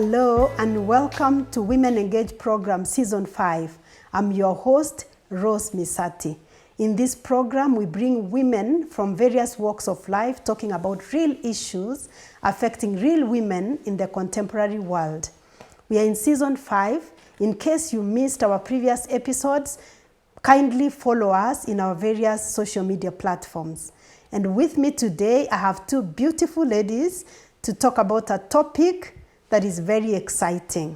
Hello and welcome to Women Engage Program Season 5. I'm your host, Rose Misati. In this program, we bring women from various walks of life talking about real issues affecting real women in the contemporary world. We are in Season 5. In case you missed our previous episodes, kindly follow us in our various social media platforms. And with me today, I have two beautiful ladies to talk about a topic that is very exciting.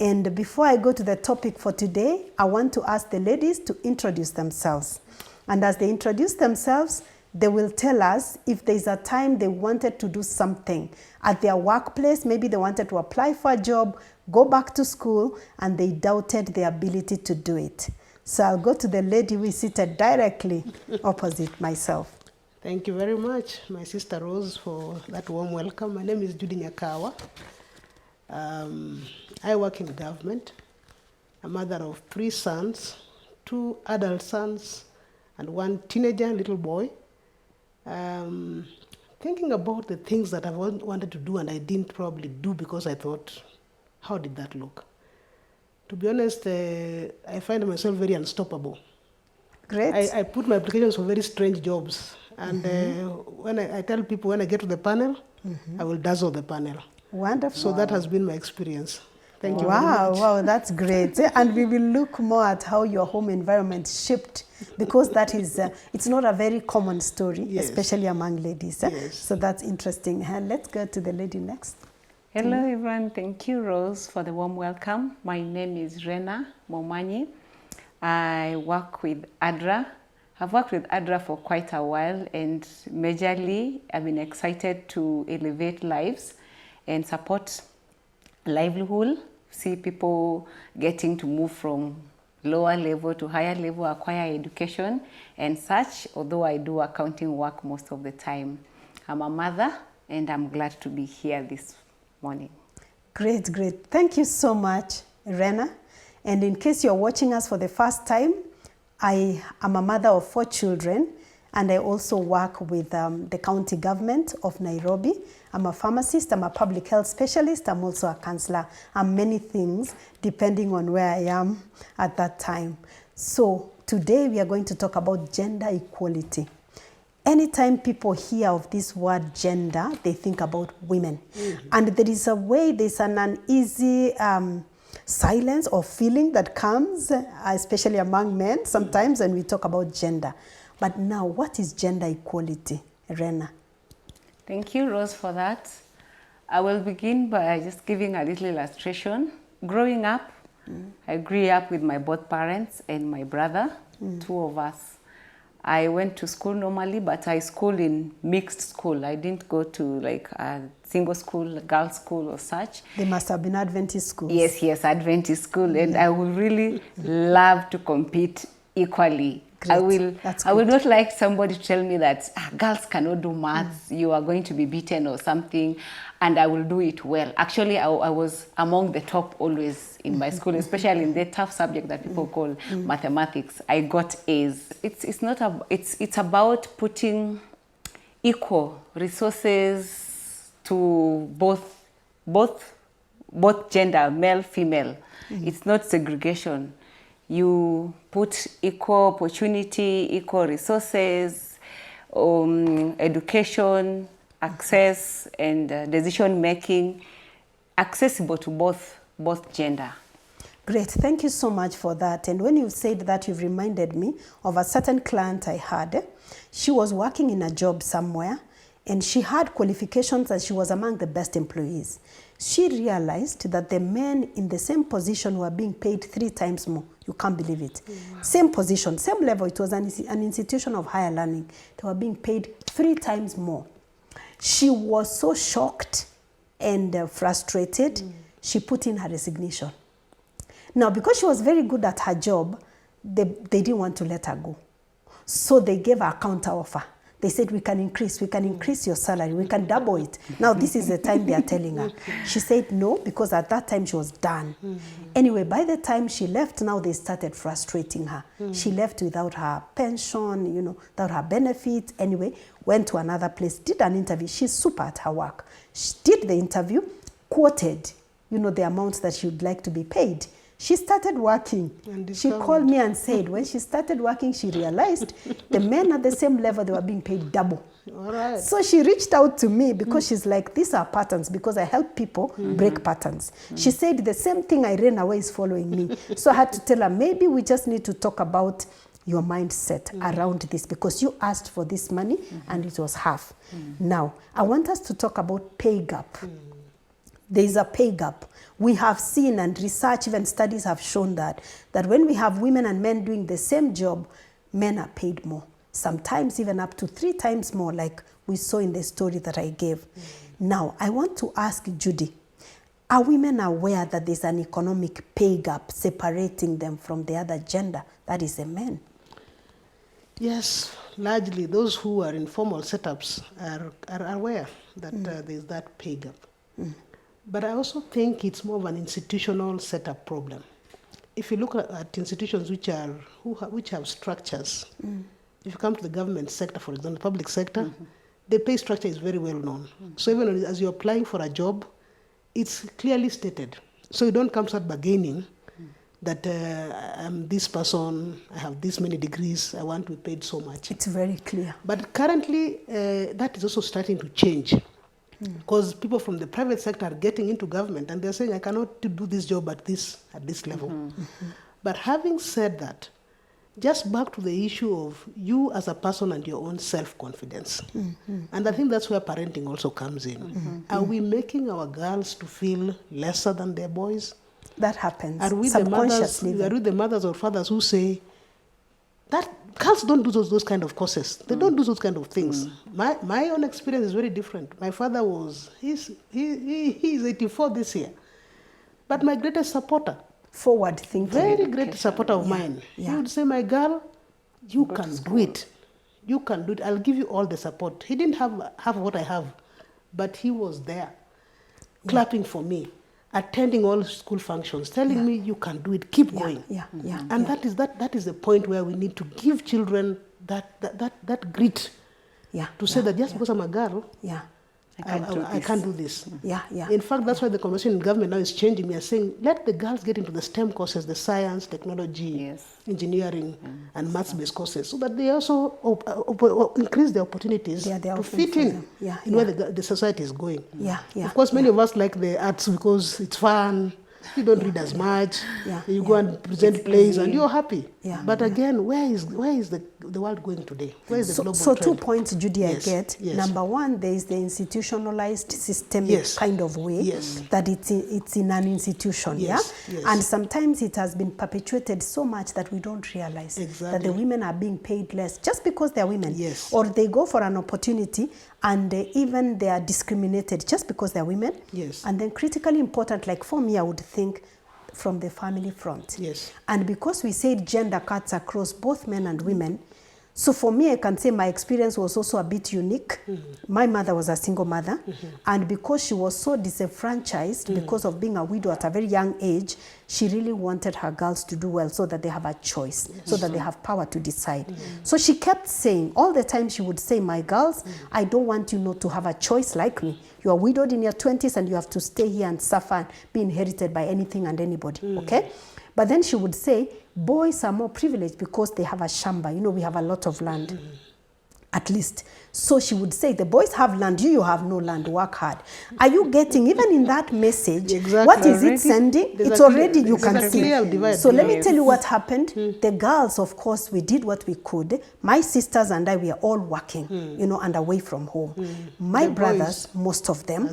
And before I go to the topic for today, I want to ask the ladies to introduce themselves. And as they introduce themselves, they will tell us if there's a time they wanted to do something at their workplace. Maybe they wanted to apply for a job, go back to school, and they doubted their ability to do it. So I'll go to the lady who is seated directly opposite myself. Thank you very much, my sister Rose, for that warm welcome. My name is Judy Nyakawa. I work in government. A mother of 3 sons, 2 adult sons, and 1 teenager little boy. Thinking about the things that I wanted to do and I didn't probably do because I thought, how did that look? To be honest, I find myself very unstoppable. Great. I put my applications for very strange jobs. And when I tell people when I get to the panel, I will dazzle the panel. Wonderful. So that has been my experience. Thank you very much. Wow, that's great. And we will look more at how your home environment shaped, because that is, it's not a very common story, Yes. especially among ladies. Yes. So that's interesting. Let's go to the lady next. Hello everyone, thank you Rose for the warm welcome. My name is Rena Momanyi. I work with ADRA. I've worked with ADRA for quite a while, and majorly I've been excited to elevate lives and support livelihood, see people getting to move from lower level to higher level, acquire education and such, although I do accounting work most of the time. I'm a mother and I'm glad to be here this morning. Great, great. Thank you so much, Rena. And in case you're watching us for the first time, I am a mother of 4 children, and I also work with the county government of Nairobi. I'm a pharmacist, I'm a public health specialist, I'm also a counselor. I'm many things depending on where I am at that time. So today we are going to talk about gender equality. Anytime people hear of this word gender, they think about women. And there is a way, there's an uneasy silence or feeling that comes, especially among men sometimes when we talk about gender. But now, what is gender equality, Rena? Thank you, Rose, for that. I will begin by just giving a little illustration. Growing up, I grew up with my both parents and my brother, 2 of us. I went to school normally, but I schooled in mixed school. I didn't go to like a single school, a girls' school or such. They must have been Adventist schools. Yes, Adventist school. And I would really love to compete equally. Great. I will not like somebody to tell me that girls cannot do maths, you are going to be beaten or something, and I will do it well. Actually, I was among the top always in my school, especially in the tough subject that people call mathematics. I got A's. It's about putting equal resources to both gender, male, female. It's not segregation. You put equal opportunity, equal resources, education, access, and decision making accessible to both gender. Great, thank you so much for that. And when you said that, you've reminded me of a certain client I had. She was working in a job somewhere, and she had qualifications and she was among the best employees. She realized that the men in the same position were being paid 3 times more. You can't believe it. Wow. Same position, same level. It was an institution of higher learning. They were being paid 3 times more. She was so shocked and frustrated, she put in her resignation. Now, because she was very good at her job, they didn't want to let her go. So they gave her a counter offer. They said, we can increase your salary, we can double it. Now, this is the time they are telling her. She said no, because at that time she was done. Anyway, by the time she left, now they started frustrating her. She left without her pension, without her benefits. Anyway, went to another place, did an interview. She's super at her work. She did the interview, quoted the amounts that she would like to be paid. She started working. And She called me and said when she started working, she realized the men at the same level, they were being paid double. All right. So she reached out to me because she's like, these are patterns, because I help people break patterns. She said the same thing I ran away is following me. So I had to tell her, maybe we just need to talk about your mindset around this, because you asked for this money and it was half. Now, I want us to talk about pay gap. There is a pay gap. We have seen, and research, even studies have shown that when we have women and men doing the same job, men are paid more. Sometimes even up to 3 times more, like we saw in the story that I gave. Now, I want to ask Judy, are women aware that there's an economic pay gap separating them from the other gender, that is the men? Yes, largely those who are in formal setups are aware that there's that pay gap. But I also think it's more of an institutional setup problem. If you look at institutions which have structures, if you come to the government sector, for example, the public sector, the pay structure is very well known. So even as you're applying for a job, it's clearly stated. So you don't come start bargaining that I'm this person, I have this many degrees, I want to be paid so much. It's very clear. But currently, that is also starting to change, because people from the private sector are getting into government and they're saying, I cannot do this job at this level. But having said that, just back to the issue of you as a person and your own self-confidence. And I think that's where parenting also comes in. Are we making our girls to feel lesser than their boys? That happens Are we subconsciously. the mothers or fathers who say, that girls don't do those kind of courses. They don't do those kind of things. My own experience is very different. My father he's 84 this year. But my greatest supporter, Forward thinking. very great supporter of mine. Yeah. He would say, my girl, you can do it. You can do it. I'll give you all the support. He didn't have half of what I have, but he was there, clapping for me, attending all school functions, telling me you can do it, keep going. And that is the point where we need to give children that grit to say that just because I'm a girl, I can't do this. In fact, that's why the conversation in government now is changing. We are saying, let the girls get into the STEM courses, the science, technology, engineering, and maths-based courses, so that they also increase their opportunities to fit in where the society is going. Of course, many of us like the arts because it's fun. You don't read as much. You go and present plays and you're happy. But again, where is the world going today? Where is the global trend? 2 points, Judy, I get. Number one, there is the institutionalized systemic kind of way that it's in an institution. And sometimes it has been perpetuated so much that we don't realize that the women are being paid less just because they're women. Or they go for an opportunity and even they are discriminated just because they're women. And then critically important, like for me, I would think from the family front. And because we said gender cuts across both men and women, so for me, I can say my experience was also a bit unique. My mother was a single mother, and because she was so disenfranchised because of being a widow at a very young age, she really wanted her girls to do well so that they have a choice, so that they have power to decide. So she kept saying, all the time she would say, my girls, I don't want you not to have a choice like me. You are widowed in your 20s and you have to stay here and suffer and be inherited by anything and anybody, okay? But then she would say, boys are more privileged because they have a shamba. We have a lot of land, at least. So she would say, the boys have land, you have no land, work hard. Are you getting, even in that message, what is it sending? It's already, you can see. So let me tell you what happened. The girls, of course, we did what we could. My sisters and I, we are all working, and away from home. My brothers, most of them,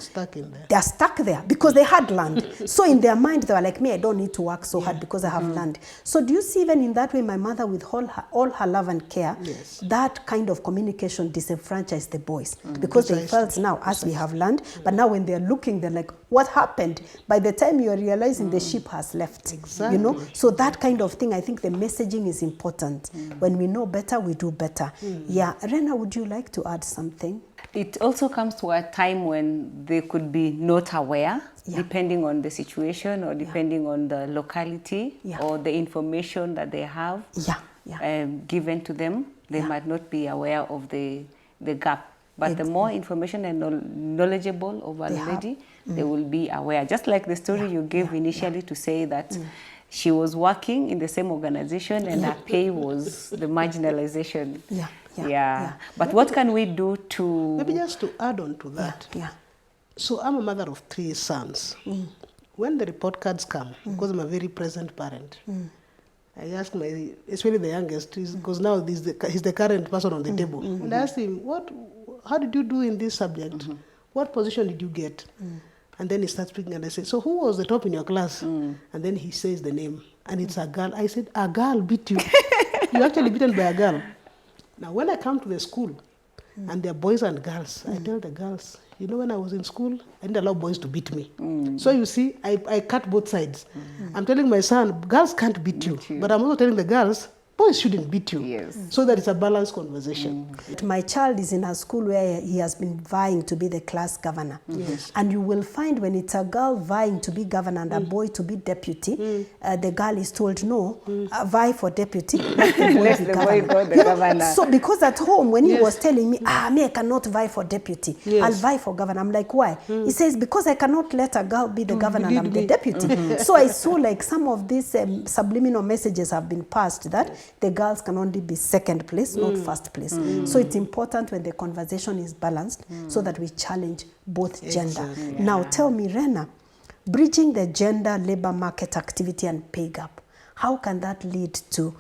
they are stuck there because they had land. So in their mind, they were like, me, I don't need to work so hard because I have land. So do you see, even in that way, my mother, with all her love and care, that kind of communication disenfranchised the boys because they felt now as we have land, but now when they're looking, they're like, what happened? By the time you're realizing the ship has left, so that kind of thing, I think the messaging is important. When we know better, we do better. Rena, would you like to add something? It also comes to a time when they could be not aware, depending on the situation or depending on the locality or the information that they have given to them. They might not be aware of the gap. But the more information and knowledgeable of a lady, they will be aware. Just like the story you gave initially to say that she was working in the same organization and her pay was the marginalization. Yeah. But what can we do to... Maybe just to add on to that. So I'm a mother of 3 sons. When the report cards come, because I'm a very present parent, I asked especially the youngest, because now he's the current person on the table. And I asked him, how did you do in this subject? What position did you get? And then he starts speaking and I say, so who was the top in your class? And then he says the name. And it's a girl. I said, a girl beat you. You're actually beaten by a girl. Now, when I come to the school, and they're boys and girls, I tell the girls, you know, when I was in school, I didn't allow boys to beat me. So you see, I cut both sides. I'm telling my son, girls can't beat you. But I'm also telling the girls, boys shouldn't beat you. So that it's a balanced conversation. My child is in a school where he has been vying to be the class governor. And you will find when it's a girl vying to be governor and a boy to be deputy, the girl is told, no, vie for deputy, let the boy be governor. So because at home, when he was telling me, me, I cannot vie for deputy, I'll vie for governor. I'm like, why? He says, because I cannot let a girl be the governor and I'm the deputy. So I saw like some of these subliminal messages have been passed that the girls can only be second place, not first place. So it's important when the conversation is balanced so that we challenge both gender. Now tell me, Rena, bridging the gender labor market activity and pay gap, how can that lead to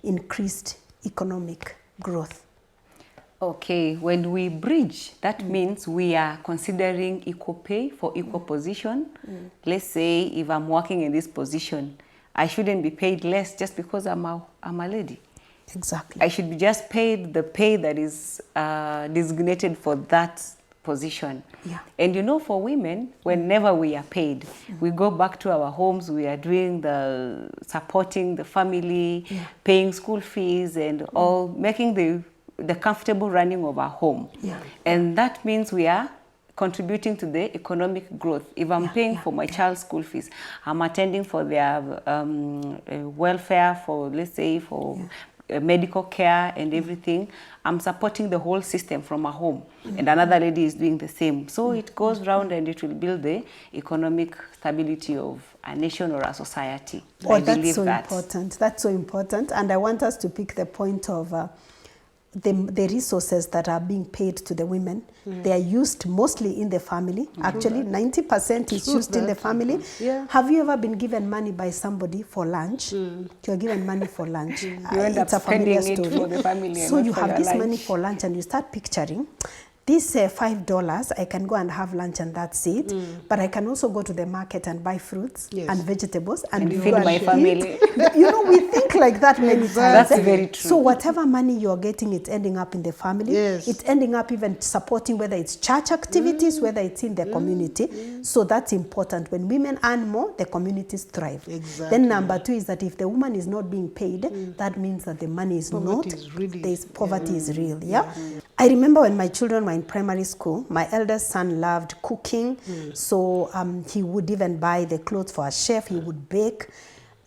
increased economic growth? Okay, when we bridge, that means we are considering equal pay for equal position. Let's say if I'm working in this position, I shouldn't be paid less just because I'm a lady. Exactly. I should be just paid the pay that is designated for that position. And you know, for women, whenever we are paid, we go back to our homes, we are doing the supporting the family, paying school fees and all, making the comfortable running of our home. And that means we are contributing to the economic growth. If I'm paying for my child's school fees, I'm attending for their welfare, for, let's say, for medical care and everything, I'm supporting the whole system from a home. And another lady is doing the same. So it goes round and it will build the economic stability of a nation or a society. Oh, that's so important. That's so important. And I want us to pick the point of the resources that are being paid to the women, they are used mostly in the family. Actually, 90% is used in the family. Have you ever been given money by somebody for lunch? You're given money for lunch. You end up it's a familiar spending story. it for the family. So you have this money for lunch and you start picturing, this $5, I can go and have lunch and that's it. But I can also go to the market and buy fruits and vegetables and feed my family. You know, we think like that many times. That's very true. So whatever money you're getting, it's ending up in the family. It's ending up even supporting whether it's church activities, whether it's in the community. So that's important. When women earn more, the communities thrive. Then number 2 is that if the woman is not being paid, that means that the money is Poverty is really, poverty is real. I remember when my children were in primary school, my eldest son loved cooking. So he would even buy the clothes for a chef. He would bake.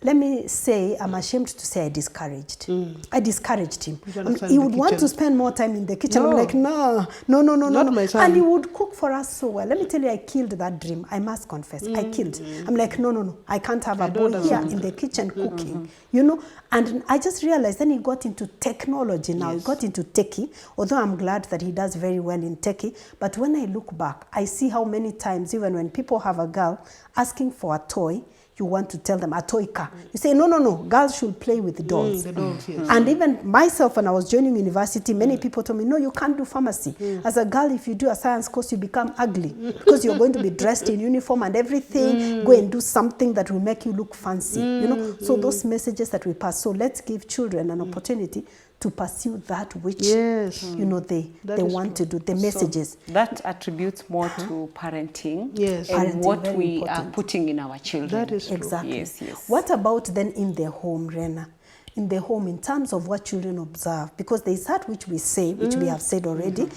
Let me say, I'm ashamed to say I discouraged. I discouraged him. He would want to spend more time in the kitchen. I'm like, no. My son. And he would cook for us so well. Let me tell you, I killed that dream. I must confess, I killed. I'm like, no. I can't have a boy here in the kitchen cooking. You know, and I just realized then he got into technology now. He got into techie, although I'm glad that he does very well in techie. But when I look back, I see how many times, even when people have a girl asking for a toy, you want to tell them a toy car. You say, no, girls should play with the dolls. The dolls, And even myself, when I was joining university, many people told me, no, you can't do pharmacy. As a girl, if you do a science course, you become ugly because you're going to be dressed in uniform and everything. Go and do something that will make you look fancy. You know, so those messages that we pass. So let's give children an opportunity to pursue that which you know they want to do, the messages. So that attributes more to parenting and Parenting, what we important. are putting in our children. That is true. Exactly. Yes. What about then in the home, Rena? In the home, in terms of what children observe, because there is that which we say, which we have said already,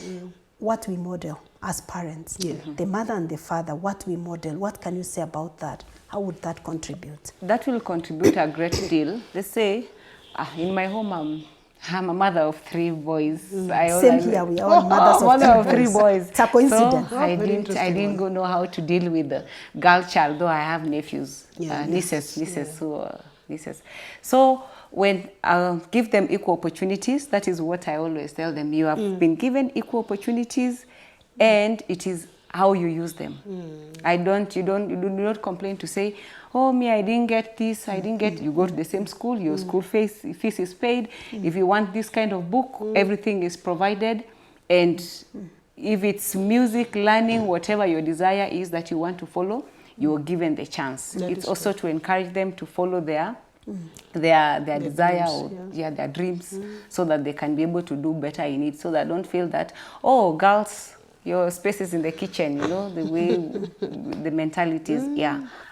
what we model as parents, the mother and the father, what we model. What can you say about that? How would that contribute? That will contribute a great deal. Let's say, in my home, I'm a mother of 3 boys. Same here, we are all mothers mother of of 3 boys. It's a coincidence. So I didn't go know how to deal with the girl child, though I have nephews, nieces who are nieces. So when I give them equal opportunities, that is what I always tell them. You have been given equal opportunities, and it is how you use them. You do not complain to say, oh, me, I didn't get this, I didn't get. You go to the same school, your school fees is paid. If you want this kind of book, everything is provided. And if it's music, learning, whatever your desire is that you want to follow, you are given the chance. It's also to encourage them to follow their desire dreams, or their dreams, so that they can be able to do better in it, so that don't feel that, oh, girls, your space is in the kitchen, you know, the way the mentality is,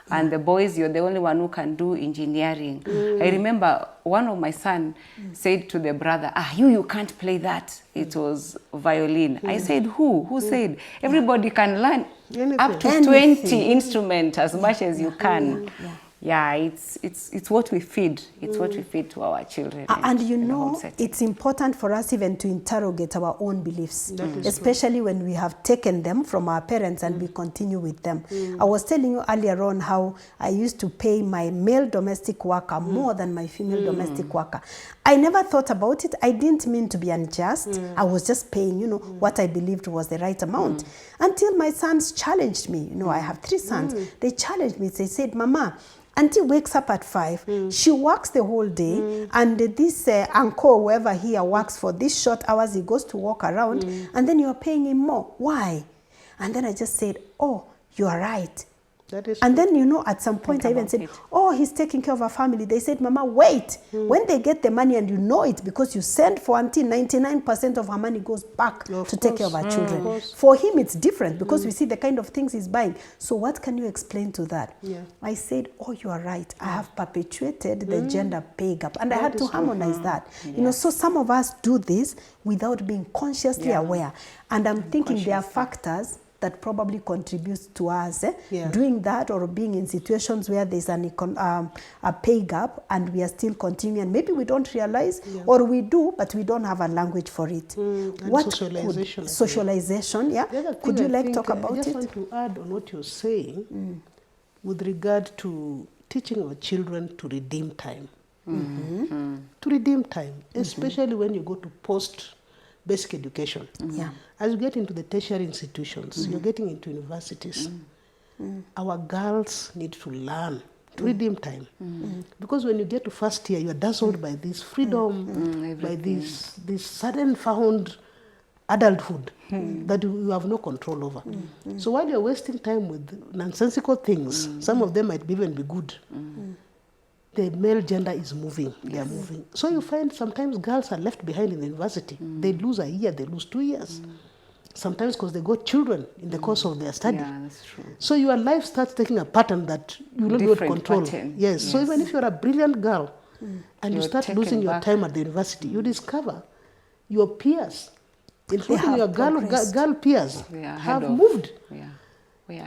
and the boys, you're the only one who can do engineering. I remember one of my son said to the brother, you can't play that. It was violin. I said, who said? Everybody can learn up to 20 instruments as much as you can. It's what we feed. It's what we feed to our children. And you know, it's important for us even to interrogate our own beliefs, especially when we have taken them from our parents and we continue with them. I was telling you earlier on how I used to pay my male domestic worker more than my female domestic worker. I never thought about it. I didn't mean to be unjust. I was just paying, you know, what I believed was the right amount. Until my sons challenged me. You know, I have 3 sons. They challenged me. They said, Mama, Auntie wakes up at 5, she works the whole day, and this uncle, whoever here works for these short hours, he goes to walk around, and then you're paying him more. Why? And then I just said, oh, you are right. That is and true. then, you know, at some point I even said, oh, he's taking care of our family. They said, Mama, wait. When they get the money, and you know it, because you send for Auntie, 99% of her money goes back to take care of our children. For him, it's different, because we see the kind of things he's buying. So what can you explain to that? I said, oh, you are right. I have perpetuated the gender pay gap. And I had to harmonize that. You know, so some of us do this without being consciously aware. And I'm thinking there are factors that probably contributes to us doing that, or being in situations where there's a pay gap and we are still continuing, and maybe we don't realize, or we do, but we don't have a language for it. What socialization. Socialization, Could you talk about it? I just want to add on what you're saying with regard to teaching our children to redeem time. To redeem time, especially when you go to post-basic education. As you get into the tertiary institutions, you're getting into universities, our girls need to learn to redeem time. Because when you get to first year, you are dazzled by this freedom, by this sudden found adulthood that you have no control over. So while you're wasting time with nonsensical things, some of them might even be good, the male gender is moving, they are moving. So you find sometimes girls are left behind in the university. They lose a year, they lose 2 years. Sometimes because they got children in the course of their study. Yeah, that's true. So your life starts taking a pattern that you will not control. Yes. So even if you're a brilliant girl and you start losing your time at the university, you discover your peers, including your girl peers, have moved.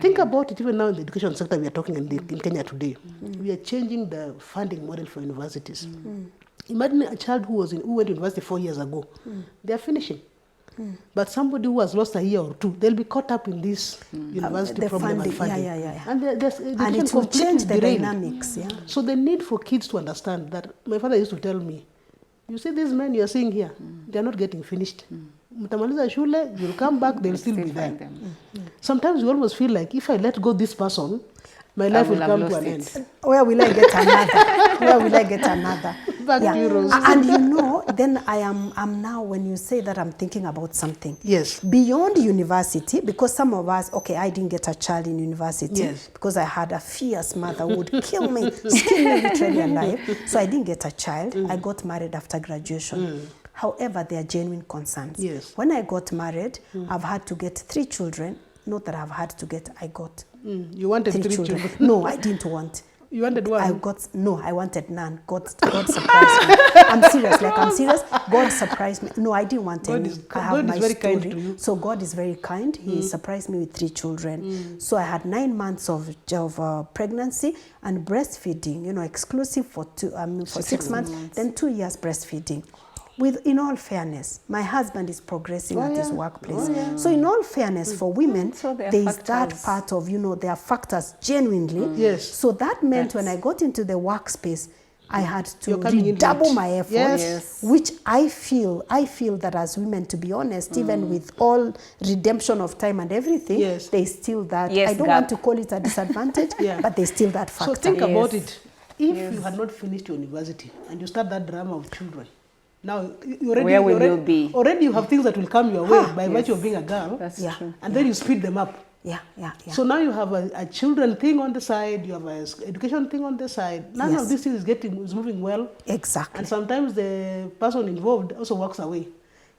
Think about it. Even now in the education sector we are talking in Kenya today, we are changing the funding model for universities. Imagine a child who went to university 4 years ago. They are finishing. But somebody who has lost a year or 2, they'll be caught up in this university problem and funding. And it will change the dynamics. So the need for kids to understand that, my father used to tell me, you see these men you're seeing here, they're not getting finished. Mtamaliza shule, you'll come back, they'll still be there. Sometimes you almost feel like, if I let go this person, my life will come to an end. Where will I get another? Where will I get another? Back to you, Rose. And you know, then I'm now, when you say that, I'm thinking about something. Yes. Beyond university, because some of us, I didn't get a child in university because I had a fierce mother who would kill me, skin me literally alive. So I didn't get a child. I got married after graduation. However, there are genuine concerns. Yes. When I got married, I've had to get 3 children. Not that I've had to get, I got You wanted 3 children? No, I didn't want. You wanted one? I wanted none. God surprised me. I'm serious. God surprised me. No, I didn't want any. God is very kind to you. So God is very kind. He surprised me with 3 children. So I had 9 months of pregnancy and breastfeeding, exclusive for 6 months, then 2 years breastfeeding. in all fairness, my husband is progressing at his workplace. So in all fairness, for women, So there are there is that factors. part of, there are factors genuinely. Yes. So that meant when I got into the workspace, I had to You're coming in redouble late. my effort, Yes. which I feel that as women, to be honest, even with all redemption of time and everything, Yes. there's still that. Yes, I don't gap. want to call it a disadvantage, Yeah. but there's still that factor. So think about Yes. it. If you had not finished university and you start that drama of children, now you already, Where will already, you be? already you have things that will come your way by virtue of being a girl, That's Yeah. true. and then you speed them up. Yeah. So now you have a children thing on the side, you have a education thing on the side. None Yes. of these things is moving well, Exactly. and sometimes the person involved also walks away.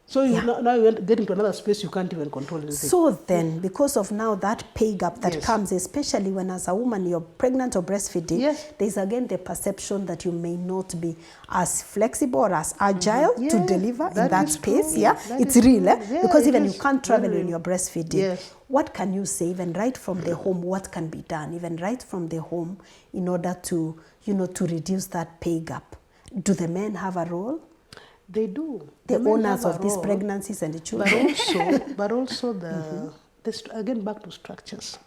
So you, Yeah. now you get into another space you can't even control anything. So then, because of now that pay gap that Yes. comes, especially when as a woman you're pregnant or breastfeeding, Yes. there's again the perception that you may not be as flexible or as agile to Yes, deliver in that that is space. true. Yeah, That it's is real. true. Yeah, because it even is you can't travel very when real. you're breastfeeding. Yes. What can you say, even right from the home, what can be done, even right from the home, in order to, to reduce that pay gap? Do the men have a role? They do. The men owners have a of these role, pregnancies and the but children? also again back to structures.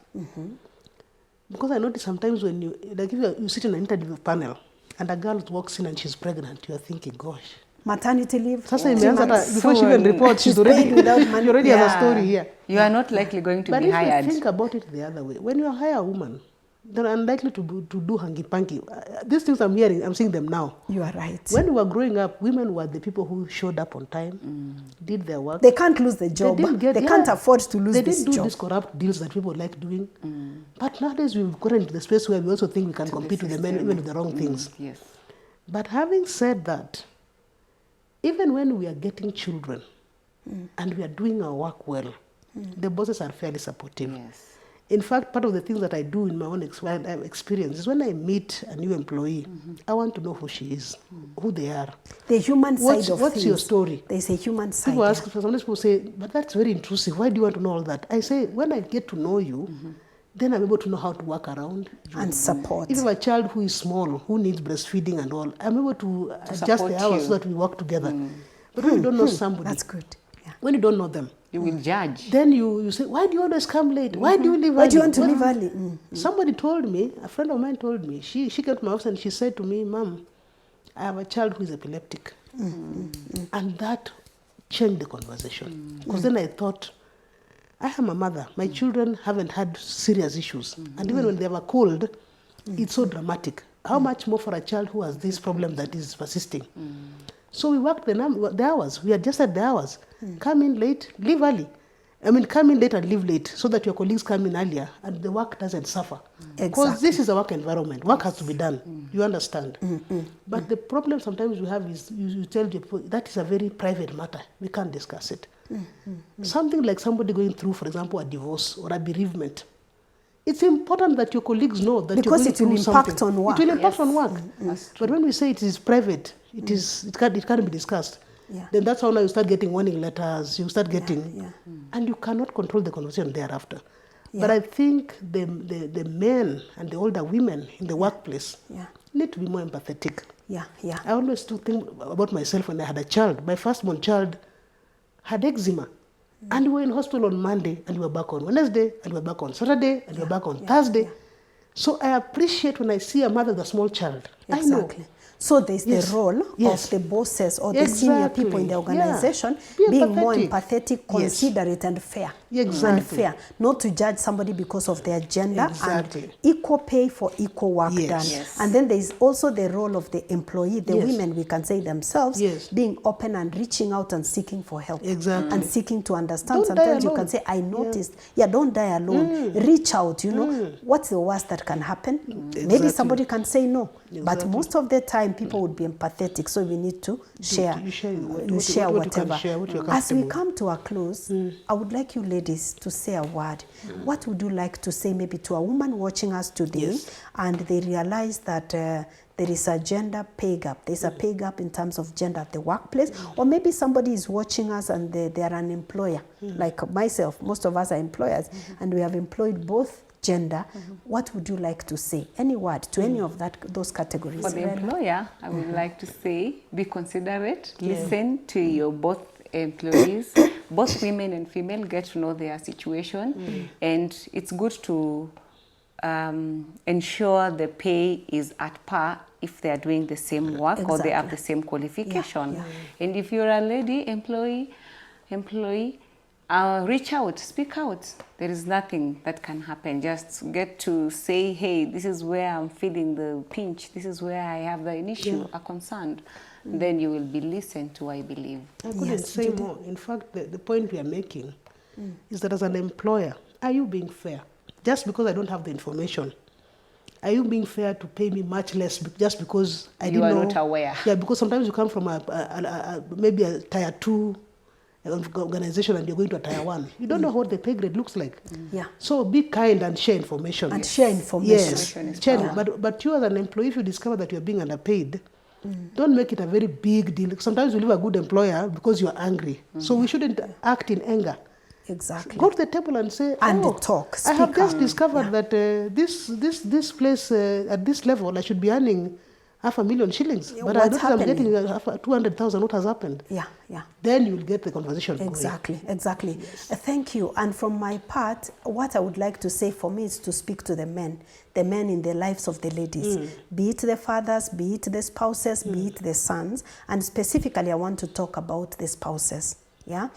Because I notice sometimes when if you sit in an interview panel and a girl walks in and she's pregnant, you are thinking, gosh. Maternity leave. Sasa 3 imeanza months. hata- before she even reports, she's She's already, paid without money. you already have a story here. You are not likely going to But be if hired. you think about it the other way, when you hire a woman, they're unlikely to do hanky-panky. These things I'm hearing, I'm seeing them now. You are right. When we were growing up, women were the people who showed up on time, did their work. They can't lose the job. They, didn't can't afford to lose They this didn't do job. these corrupt deals that people like doing. But nowadays we've gotten into the space where we also think we can compete with the men even with the wrong things. Yes. But having said that, even when we are getting children and we are doing our work well, the bosses are fairly supportive. Yes. In fact, part of the things that I do in my own experience is when I meet a new employee, I want to know who she is, who they are. The human side of what's things. your story? There's a human side. People ask, sometimes people say, but that's very intrusive. Why do you want to know all that? I say, when I get to know you, then I'm able to know how to work around you. And support. If you have a child who is small, who needs breastfeeding and all, I'm able to adjust support the hours you. so that we work together. But when you don't know somebody, That's good. Yeah. when you don't know them, You will judge. then you say, why do you always come late? Why do you leave early? Why do you want to Well, leave early? Somebody told me, a friend of mine told me, she came to my office and she said to me, Mom, I have a child who is epileptic. And that changed the conversation. Because then I thought, I am a mother. My children haven't had serious issues. And even when they have a cold, it's so dramatic. How much more for a child who has this problem that is persisting? So we worked the hours. We adjusted the hours. Come in late, leave early. I mean, come in late and leave late so that your colleagues come in earlier and the work doesn't suffer. Because this is a work environment. Work has to be done. You understand? But the problem sometimes we have is you tell people that is a very private matter. We can't discuss it. Something like somebody going through, for example, a divorce or a bereavement. It's important that your colleagues know that Because you're going it will through impact something. on work. It will impact Yes. on work. But when we say it is private, it can't be discussed. Yeah. Then that's how now you start getting warning letters. You start getting, yeah. and you cannot control the conversation thereafter. Yeah. But I think the men and the older women in the workplace Yeah. need to be more empathetic. Yeah, yeah. I always do think about myself when I had a child. My firstborn child had eczema. And we were in hospital on Monday, and we were back on Wednesday, and we were back on Saturday, and we were back on Thursday. So I appreciate when I see a mother with a small child. Exactly. I know. So there's Yes. the role Yes. of the bosses or the senior people in the Exactly. organization Yeah. Be being more empathetic. empathetic, Yes. considerate, and fair. Exactly. And fair. Not to judge somebody because of their gender. Exactly. And equal pay for equal work Yes. done. Yes. And then there's also the role of the employee, the Yes. women, we can say themselves, Yes. being open and reaching out and seeking for help. Exactly. And seeking to understand. Don't die Sometimes you alone. can say, I noticed. Yeah, don't die alone. Reach out, What's the worst that can happen? Maybe Exactly. somebody can say no. But Exactly. most of the time, people would be empathetic. So we need to share. You share what You you share can whatever. share, what you're As we comfortable with. come to a close, I would like you ladies to say a word. What would you like to say maybe to a woman watching us today Yes. and they realize that there is a gender pay gap. There's a pay gap in terms of gender at the workplace. Or maybe somebody is watching us and they are an employer. Like myself, most of us are employers. And we have employed both gender, what would you like to say? Any word to any of those categories? For the employer, I would like to say, be considerate, listen to your both employees, both women and female, get to know their situation, and it's good to ensure the pay is at par if they are doing the same work or they have the same qualification. And if you're a lady employee, reach out, speak out. There is nothing that can happen. Just get to say, hey, this is where I'm feeling the pinch. This is where I have an issue, a concern. Then you will be listened to, I believe. I couldn't say more. In fact, the point we are making is that as an employer, are you being fair? Just because I don't have the information, are you being fair to pay me much less just because I didn't know? You are not aware. Yeah, because sometimes you come from maybe a tier 2 organization and you're going to a tier 1. You don't know what the pay grade looks like. Yeah. So be kind and share information. And share information. Yes, share. But you as an employee, if you discover that you're being underpaid, don't make it a very big deal. Sometimes you leave a good employer because you're angry. So we shouldn't act in anger. Exactly. Go to the table and say, and talk. I have just discovered that this place at this level I should be earning 500,000 shillings, but I notice I'm getting 200,000. What has happened? Yeah. Then you'll get the conversation going. Exactly. Yes. Thank you. And from my part, what I would like to say for me is to speak to the men in the lives of the ladies, be it the fathers, be it the spouses, be it the sons, and specifically I want to talk about the spouses. Yeah.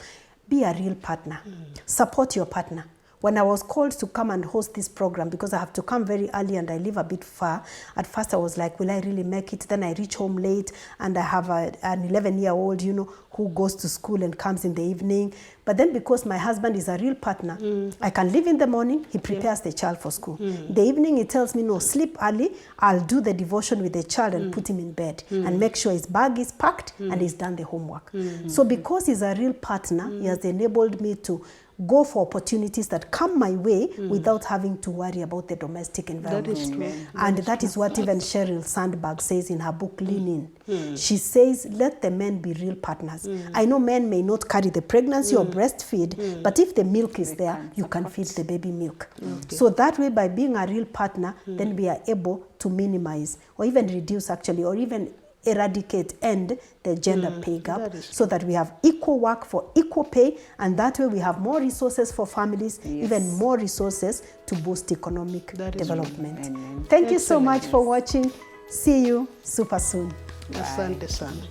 Be a real partner. Support your partner. When I was called to come and host this program, because I have to come very early and I live a bit far, at first I was like, will I really make it? Then I reach home late and I have an 11-year-old, who goes to school and comes in the evening. But then because my husband is a real partner, I can leave in the morning, he prepares the child for school. In the evening, he tells me, no, sleep early. I'll do the devotion with the child and put him in bed and make sure his bag is packed and he's done the homework. So because he's a real partner, he has enabled me to go for opportunities that come my way without having to worry about the domestic environment. That is true. And that is what even Sheryl Sandberg says in her book, Lean In. She says, let the men be real partners. I know men may not carry the pregnancy or breastfeed, but if the milk is there, you can feed the baby milk. So that way, by being a real partner, then we are able to minimize or even reduce actually, or even end the gender pay gap so that we have equal work for equal pay, and that way we have more resources for families, even more resources to boost economic development. Thank you so much for watching. See you super soon. Asante sana.